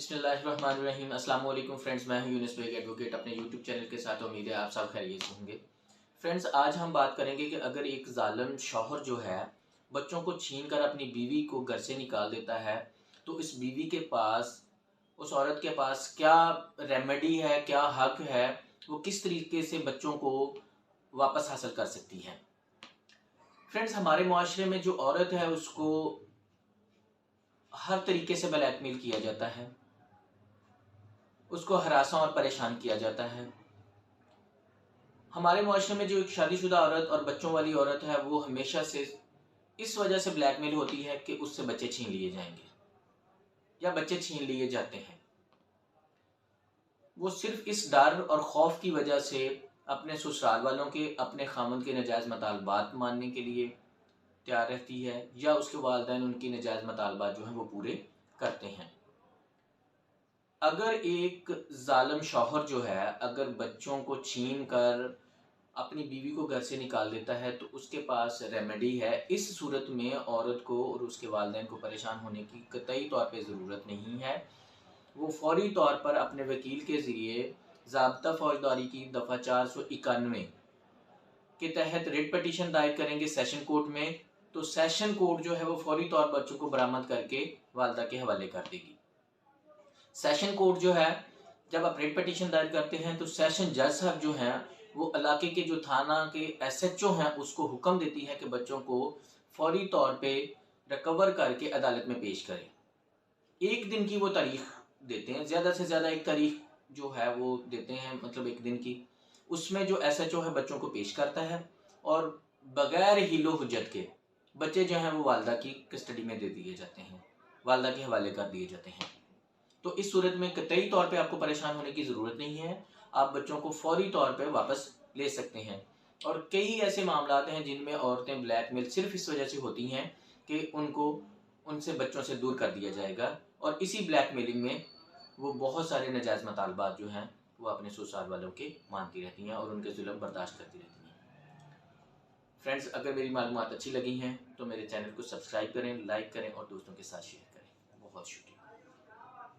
बिस्मिल्लाहिर्रहमानिर्रहीम। अस्सलाम वालेकुम फ्रेंड्स, मैं हूं यूनुस बेग एडवोकेट अपने यूट्यूब चैनल के साथ। उम्मीद है आप सब खैरियत से होंगे। फ्रेंड्स, आज हम बात करेंगे कि अगर एक जालिम शौहर जो है बच्चों को छीन कर अपनी बीवी को घर से निकाल देता है तो इस बीवी के पास, उस औरत के पास क्या रेमेडी है, क्या हक है, वो किस तरीके से बच्चों को वापस हासिल कर सकती है। फ्रेंड्स, हमारे मुआशरे में जो औरत है उसको हर तरीके से ब्लैकमेल किया जाता है, उसको हरासा और परेशान किया जाता है। हमारे मुआशरे में जो एक शादीशुदा औरत और बच्चों वाली औरत है वो हमेशा से इस वजह से ब्लैकमेल होती है कि उससे बच्चे छीन लिए जाएंगे या बच्चे छीन लिए जाते हैं। वो सिर्फ इस डर और खौफ की वजह से अपने ससुराल वालों के, अपने खामन के नजायज़ मतालबात मानने के लिए तैयार रहती है या उसके वालिदैन उनकी नजायज़ मतालबात जो हैं वो पूरे करते हैं। अगर एक जालिम शौहर जो है अगर बच्चों को छीन कर अपनी बीवी को घर से निकाल देता है तो उसके पास रेमेडी है। इस सूरत में औरत को और उसके वालिदैन को परेशान होने की कतई तौर पे ज़रूरत नहीं है। वो फौरी तौर पर अपने वकील के ज़रिए ज़ाब्ता फौजदारी की दफ़ा 491 के तहत रिट पटिशन दायर करेंगे सेशन कोर्ट में। तो सेशन कोर्ट जो है वो फौरी तौर पर बच्चों को बरामद करके वालदा के हवाले कर देगी। सेशन कोर्ट जो है, जब आप रिट पटिशन दायर करते हैं तो सेशन जज साहब जो हैं वो इलाके के जो थाना के SHO हैं उसको हुक्म देती है कि बच्चों को फौरी तौर पे रिकवर करके अदालत में पेश करें। एक दिन की वो तारीख देते हैं, ज़्यादा से ज़्यादा एक तारीख जो है वो देते हैं, मतलब एक दिन की। उसमें जो SHO है बच्चों को पेश करता है और बगैर हीलो हुज्जत के बच्चे जो हैं वो वालदा की कस्टडी में दे दिए जाते हैं, वालदा के हवाले कर दिए जाते हैं। तो इस सूरत में कतई तौर पे आपको परेशान होने की ज़रूरत नहीं है। आप बच्चों को फौरी तौर पे वापस ले सकते हैं। और कई ऐसे मामलात हैं जिनमें औरतें ब्लैकमेल सिर्फ इस वजह से होती हैं कि उनको उनसे बच्चों से दूर कर दिया जाएगा और इसी ब्लैकमेलिंग में वो बहुत सारे नाजायज़ मतालबात जो हैं वो अपने ससुराल वालों के मानती रहती हैं और उनके जुल्म बर्दाश्त करती रहती हैं। फ्रेंड्स, अगर मेरी मालूमात अच्छी लगी हैं तो मेरे चैनल को सब्सक्राइब करें, लाइक करें और दोस्तों के साथ शेयर करें। बहुत शुक्रिया।